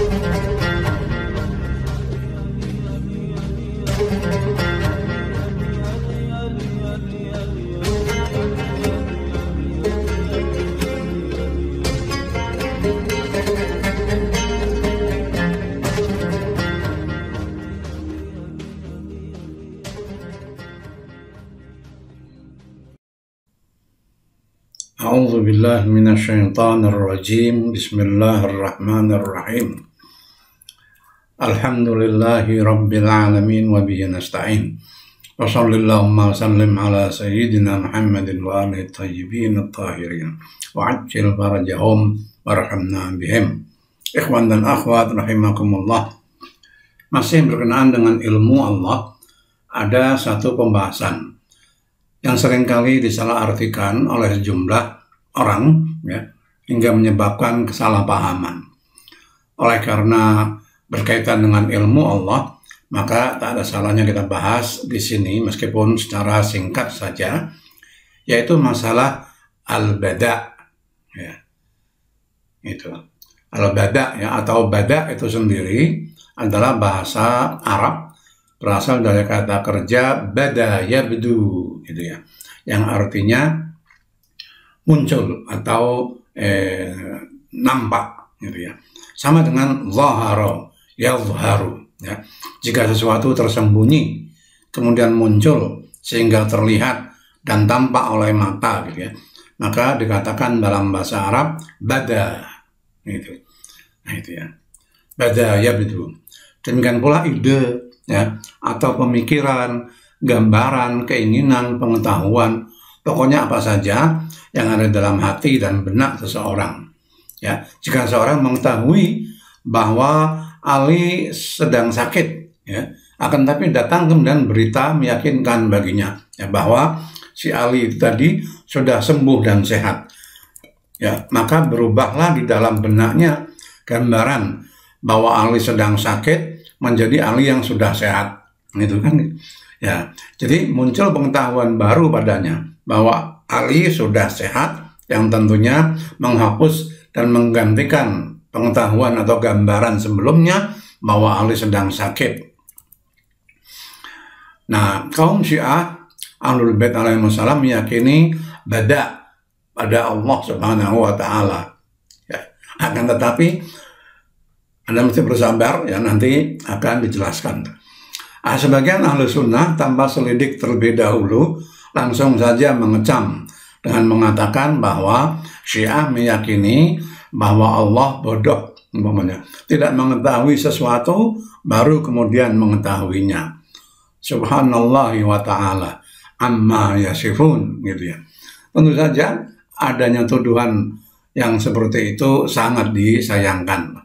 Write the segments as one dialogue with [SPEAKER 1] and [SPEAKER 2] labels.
[SPEAKER 1] A'udzu billahi minasyaitonir rajim. Bismillahirrahmanirrahim. Alhamdulillahi rabbil alamin wa bihi nasta'in. Wa sallallahu wa sallim ala sayyidina Muhammadin wa alihi thayyibin at-tahirin. Wa ajil farajahum warhamna bihim. Ikhwan dan akhwat rahimakumullah. Masih berkenaan dengan ilmu Allah, ada satu pembahasan yang seringkali disalahartikan oleh sejumlah orang, ya, hingga menyebabkan kesalahpahaman. Oleh karena berkaitan dengan ilmu Allah, maka tak ada salahnya kita bahas di sini meskipun secara singkat saja, yaitu masalah al-bada', ya. Itu al-bada', ya, atau bada' itu sendiri adalah bahasa Arab, berasal dari kata kerja bada yabdu, gitu ya, yang artinya muncul atau nampak, gitu ya. Sama dengan zahara, yazharu, ya. Jika sesuatu tersembunyi kemudian muncul sehingga terlihat dan tampak oleh mata, gitu ya, maka dikatakan dalam bahasa Arab bada, gitu. Nah, itu ya, bada yabdu. Demikian pula ide, ya, atau pemikiran, gambaran, keinginan, pengetahuan, pokoknya apa saja yang ada dalam hati dan benak seseorang. Ya, jika seorang mengetahui bahwa Ali sedang sakit, ya, akan tapi datang kemudian berita meyakinkan baginya, ya, bahwa si Ali tadi sudah sembuh dan sehat, ya, maka berubahlah di dalam benaknya gambaran bahwa Ali sedang sakit menjadi Ali yang sudah sehat, gitu kan? Ya, jadi muncul pengetahuan baru padanya bahwa Ali sudah sehat, yang tentunya menghapus dan menggantikan pengetahuan atau gambaran sebelumnya bahwa Ali sedang sakit. Nah, kaum Syiah Ahlul Bait alaihissalam meyakini bada pada Allah Subhanahu wa taala. Ya, akan tetapi Anda mesti bersabar, ya, nanti akan dijelaskan. Sebagian ahlu sunnah tanpa selidik terlebih dahulu langsung saja mengecam dengan mengatakan bahwa Syiah meyakini bahwa Allah bodoh, umpamanya, tidak mengetahui sesuatu baru kemudian mengetahuinya. Subhanallah wa ta'ala amma yasifun, gitu ya. Tentu saja adanya tuduhan yang seperti itu sangat disayangkan.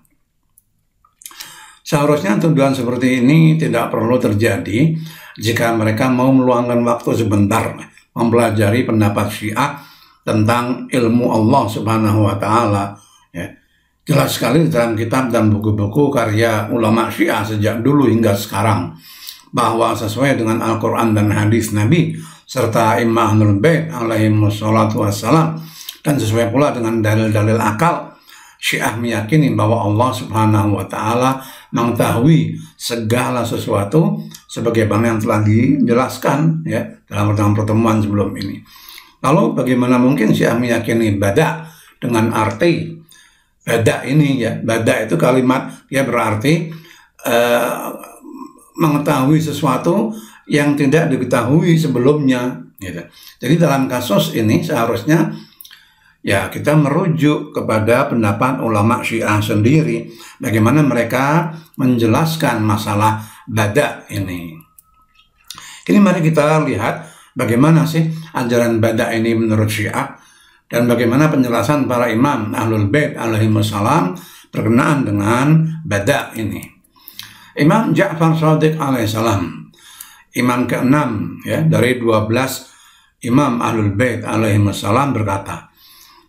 [SPEAKER 1] Seharusnya tuduhan seperti ini tidak perlu terjadi jika mereka mau meluangkan waktu sebentar mempelajari pendapat Syiah tentang ilmu Allah Subhanahu wa taala, ya. Jelas sekali dalam kitab dan buku-buku karya ulama Syiah sejak dulu hingga sekarang bahwa sesuai dengan Al-Qur'an dan hadis Nabi serta Imam Ahlul Bait alaihimussalatu wassalam, dan sesuai pula dengan dalil-dalil akal, Syiah meyakini bahwa Allah Subhanahu wa taala mengetahui segala sesuatu sebagaimana yang telah dijelaskan, ya, dalam pertemuan sebelum ini. Lalu bagaimana mungkin Syiah meyakini bada dengan arti bada ini, ya, bada itu kalimat, ya, berarti mengetahui sesuatu yang tidak diketahui sebelumnya, gitu. Jadi dalam kasus ini seharusnya, ya, kita merujuk kepada pendapat ulama Syiah sendiri, bagaimana mereka menjelaskan masalah bada ini. Kini mari kita lihat bagaimana sih ajaran bada ini menurut Syiah, dan bagaimana penjelasan para imam Ahlul Bait alaihissalam berkenaan dengan bada ini. Imam Ja'far Shadiq alaihissalam, imam ke-6, ya, dari 12 imam Ahlul Bait alaihissalam, berkata,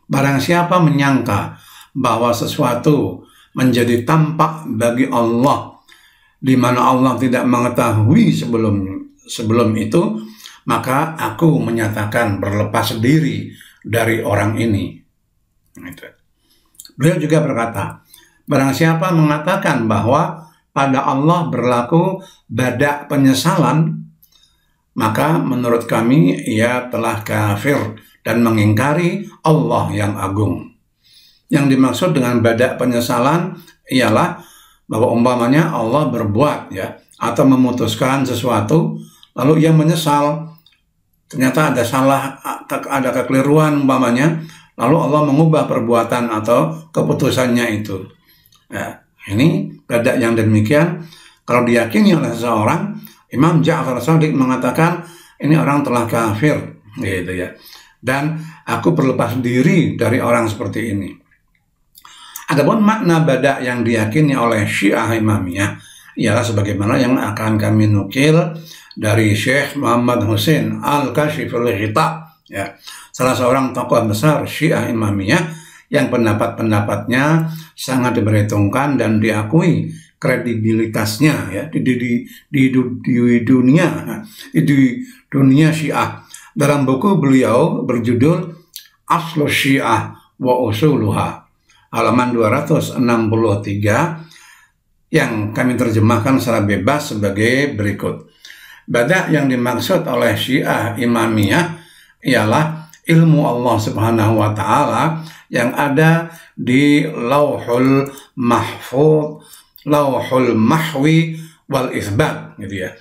[SPEAKER 1] barang siapa menyangka bahwa sesuatu menjadi tampak bagi Allah di mana Allah tidak mengetahui sebelum itu, maka aku menyatakan berlepas diri dari orang ini. Beliau juga berkata, Barang siapa mengatakan bahwa pada Allah berlaku badak penyesalan, maka menurut kami ia telah kafir dan mengingkari Allah yang agung. Yang dimaksud dengan badak penyesalan ialah bahwa umpamanya Allah berbuat atau memutuskan sesuatu, lalu ia menyesal, ternyata ada salah, ada kekeliruan umpamanya, lalu Allah mengubah perbuatan atau keputusannya itu. Ini badak yang demikian kalau diyakini oleh seseorang, Imam Ja'far Shadiq mengatakan ini orang telah kafir, gitu ya. Dan aku berlepas diri dari orang seperti ini. Adapun makna badak yang diyakini oleh Syiah Imamiyah ialah sebagaimana yang akan kami nukil dari Syekh Muhammad Husain Al-Kashiful Ghita, salah seorang tokoh besar Syiah Imamiyah yang pendapat-pendapatnya sangat diperhitungkan dan diakui kredibilitasnya di dunia Syiah. Dalam buku beliau berjudul Aslus Syiah wa Usuluha, halaman 263, yang kami terjemahkan secara bebas sebagai berikut. Badak yang dimaksud oleh Syiah Imamiyah ialah ilmu Allah Subhanahu wa Ta'ala yang ada di Lauhul Mahfuz, Lauhul Mahwi wal Isbat, gitu ya.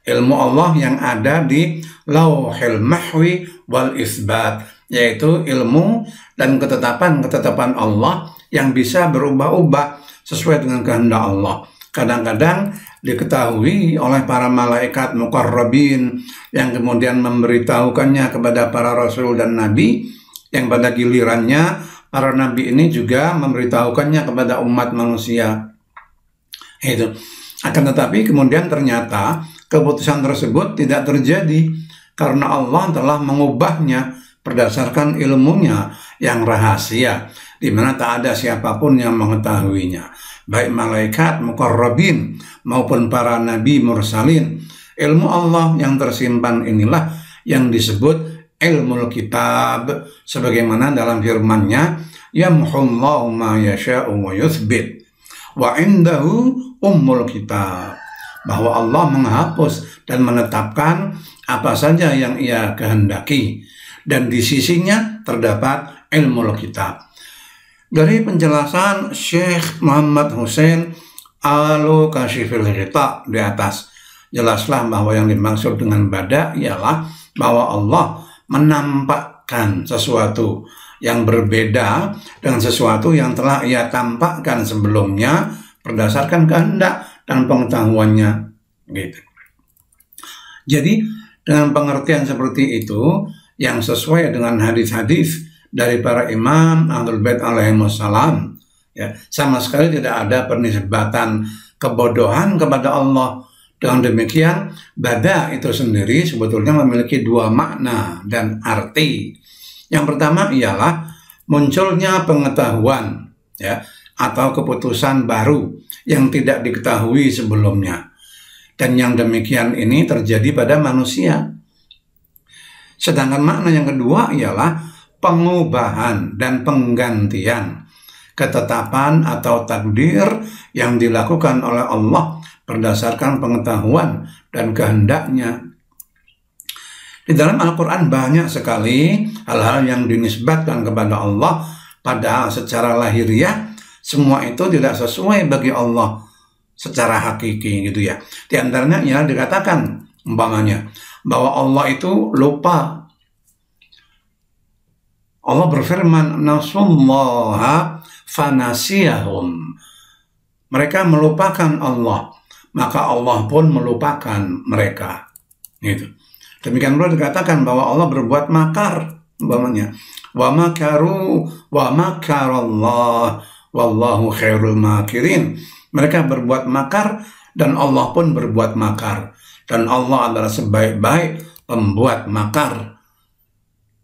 [SPEAKER 1] Ilmu Allah yang ada di Lauhul Mahwi wal Isbat, yaitu ilmu dan ketetapan Allah yang bisa berubah-ubah sesuai dengan kehendak Allah. Kadang-kadang diketahui oleh para malaikat muqarrabin yang kemudian memberitahukannya kepada para rasul dan nabi, yang pada gilirannya para nabi ini juga memberitahukannya kepada umat manusia. Itu. Akan tetapi kemudian ternyata keputusan tersebut tidak terjadi karena Allah telah mengubahnya berdasarkan ilmunya yang rahasia, di mana tak ada siapapun yang mengetahuinya, baik malaikat muqarrabin maupun para nabi mursalin. Ilmu Allah yang tersimpan inilah yang disebut ilmul kitab, sebagaimana dalam firman-Nya, yamhullahu ma yasha'u wa yuthbit wa indahu ummul kitab, bahwa Allah menghapus dan menetapkan apa saja yang Ia kehendaki, dan di sisinya terdapat ilmul kitab. Dari penjelasan Syekh Muhammad Husain Al-Kashiful Ghita di atas, jelaslah bahwa yang dimaksud dengan badak ialah bahwa Allah menampakkan sesuatu yang berbeda dengan sesuatu yang telah Ia tampakkan sebelumnya berdasarkan kehendak dan pengetahuannya, gitu. Jadi dengan pengertian seperti itu yang sesuai dengan hadis-hadis dari para imam Ahlul Bait alaihimussalam, sama sekali tidak ada penisbatan kebodohan kepada Allah. Dengan demikian, badak itu sendiri sebetulnya memiliki dua makna dan arti. Yang pertama ialah munculnya pengetahuan atau keputusan baru yang tidak diketahui sebelumnya. Dan yang demikian ini terjadi pada manusia. Sedangkan makna yang kedua ialah pengubahan dan penggantian ketetapan atau takdir yang dilakukan oleh Allah berdasarkan pengetahuan dan kehendaknya. Di dalam Al-Quran banyak sekali hal-hal yang dinisbatkan kepada Allah, padahal secara lahiriah semua itu tidak sesuai bagi Allah secara hakiki, gitu ya. Di antaranya ya dikatakan umpamanya bahwa Allah itu lupa. Allah berfirman, nasullaha fanasiyahum. Mereka melupakan Allah, maka Allah pun melupakan mereka. Gitu. Demikian pula dikatakan bahwa Allah berbuat makar, umpamanya, wa makaru wa makarallah wallahu khairul makirin. Mereka berbuat makar dan Allah pun berbuat makar, dan Allah adalah sebaik-baik pembuat makar.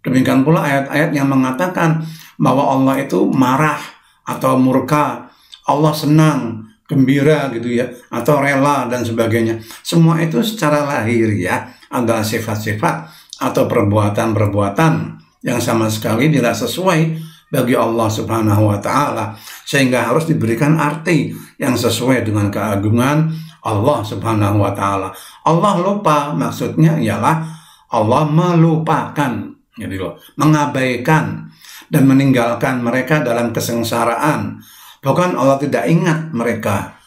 [SPEAKER 1] Demikian pula ayat-ayat yang mengatakan bahwa Allah itu marah atau murka, Allah senang, gembira, gitu ya, atau rela dan sebagainya. Semua itu secara lahiriah adalah sifat-sifat atau perbuatan-perbuatan yang sama sekali tidak sesuai bagi Allah Subhanahu wa taala, sehingga harus diberikan arti yang sesuai dengan keagungan Allah Subhanahu wa taala. Allah lupa maksudnya ialah Allah melupakan, gitu loh, mengabaikan dan meninggalkan mereka dalam kesengsaraan. Bukan Allah tidak ingat mereka,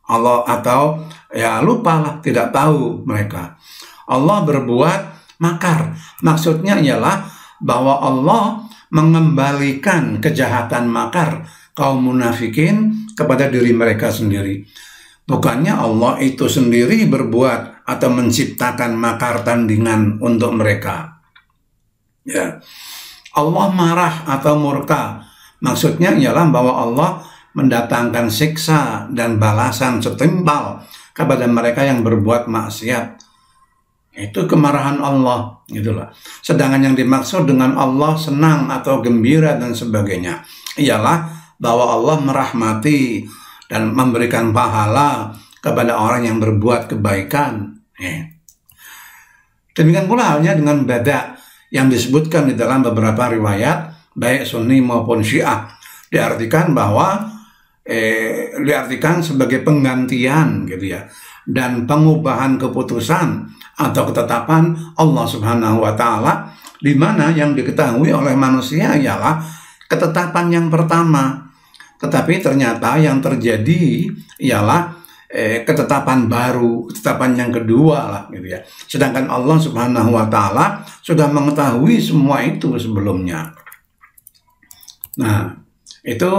[SPEAKER 1] Allah atau ya lupalah, tidak tahu mereka. Allah berbuat makar, maksudnya ialah bahwa Allah mengembalikan kejahatan makar kaum munafikin kepada diri mereka sendiri. Bukannya Allah itu sendiri berbuat atau menciptakan makar tandingan untuk mereka. Ya. Allah marah atau murka, maksudnya ialah bahwa Allah mendatangkan siksa dan balasan setimpal kepada mereka yang berbuat maksiat. Itu kemarahan Allah, gitulah. Sedangkan yang dimaksud dengan Allah senang atau gembira dan sebagainya ialah bahwa Allah merahmati dan memberikan pahala kepada orang yang berbuat kebaikan. Demikian pula halnya dengan bada yang disebutkan di dalam beberapa riwayat baik Sunni maupun Syiah, diartikan sebagai penggantian, gitu ya, dan pengubahan keputusan atau ketetapan Allah Subhanahu wa taala, di mana yang diketahui oleh manusia ialah ketetapan yang pertama, tetapi ternyata yang terjadi ialah ketetapan baru, ketetapan yang kedua lah, gitu ya. Sedangkan Allah Subhanahu wa taala sudah mengetahui semua itu sebelumnya. Nah, itu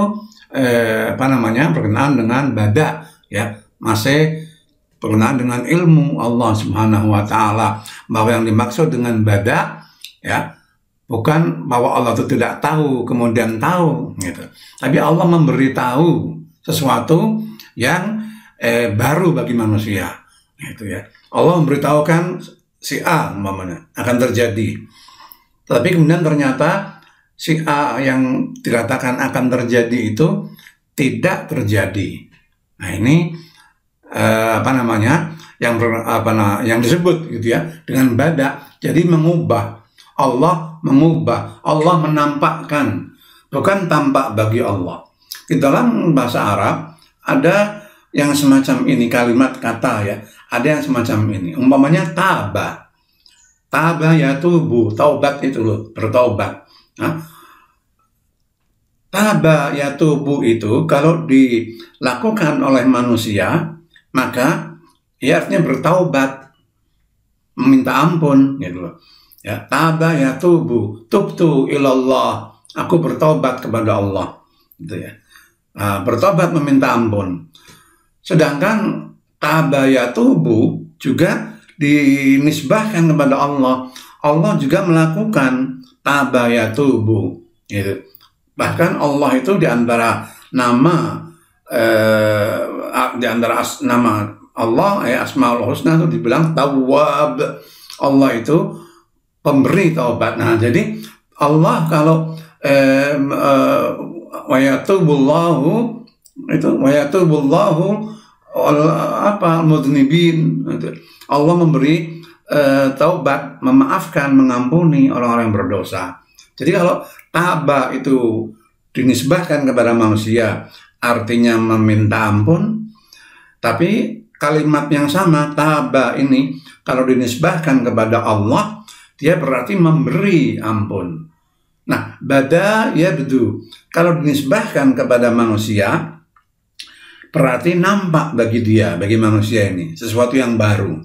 [SPEAKER 1] berkenaan dengan bada, ya, masih berkenaan dengan ilmu Allah Subhanahu wa taala, bahwa yang dimaksud dengan bada, ya, bukan bahwa Allah itu tidak tahu kemudian tahu, gitu. Tapi Allah memberitahu sesuatu yang baru bagi manusia, gitu ya. Allah memberitahukan si A umpamanya akan terjadi, tapi kemudian ternyata si A yang dikatakan akan terjadi itu tidak terjadi. Nah, ini yang disebut, gitu ya, dengan bada. Jadi mengubah, Allah mengubah, Allah menampakkan, bukan tampak bagi Allah. Di dalam bahasa Arab ada yang semacam ini, kalimat kata, ya, ada yang semacam ini. Umpamanya taba, taba ya tubuh, taubat itu loh, bertaubat. Nah, taba ya tubuh itu kalau dilakukan oleh manusia, maka ia artinya bertaubat, meminta ampun, gitu loh. Ya, taba ya tubuh, tubtu ilallah, aku bertobat kepada Allah, gitu ya. Nah, bertobat meminta ampun. Sedangkan taba ya tubuh juga dinisbahkan kepada Allah. Allah juga melakukan taba ya tubuh, gitu. Bahkan Allah itu di antara nama nama Allah, Asmaul Husna itu dibilang Tawwab. Allah itu pemberi taubat. Nah, jadi Allah kalau wa yatubullahu itu wa yatubullahu mudnibin. Allah memberi taubat, memaafkan, mengampuni orang-orang yang berdosa. Jadi kalau taba itu dinisbahkan kepada manusia, artinya meminta ampun, tapi kalimat yang sama, taba ini, kalau dinisbahkan kepada Allah, dia berarti memberi ampun. Nah, bada yabdu, kalau dinisbahkan kepada manusia, berarti nampak bagi dia, bagi manusia ini, sesuatu yang baru.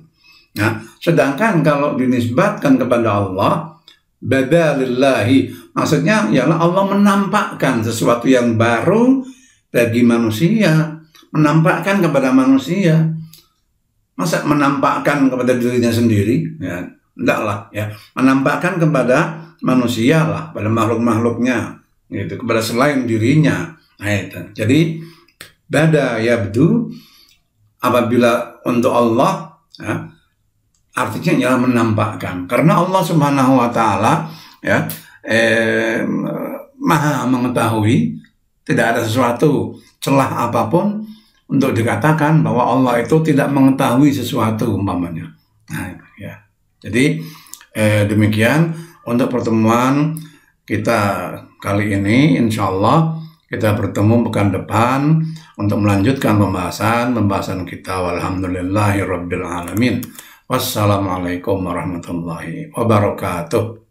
[SPEAKER 1] Nah, sedangkan kalau dinisbahkan kepada Allah, bada lillahi, maksudnya ialah Allah menampakkan sesuatu yang baru bagi manusia, menampakkan kepada manusia. Masa menampakkan kepada dirinya sendiri? Ya, enggaklah, ya. Menampakkan kepada manusia lah, pada makhluk-makhluknya, gitu, kepada selain dirinya. Nah, itu. Jadi bada yabdu, apabila untuk Allah, ya, artinya ialah menampakkan. Karena Allah Subhanahu wa taala, ya, Maha mengetahui, tidak ada sesuatu celah apapun untuk dikatakan bahwa Allah itu tidak mengetahui sesuatu umpamanya. Nah, ya. Jadi demikian untuk pertemuan kita kali ini insya Allah kita bertemu pekan depan untuk melanjutkan pembahasan kita. Walhamdulillahirabbil alamin. Wassalamualaikum warahmatullahi wabarakatuh.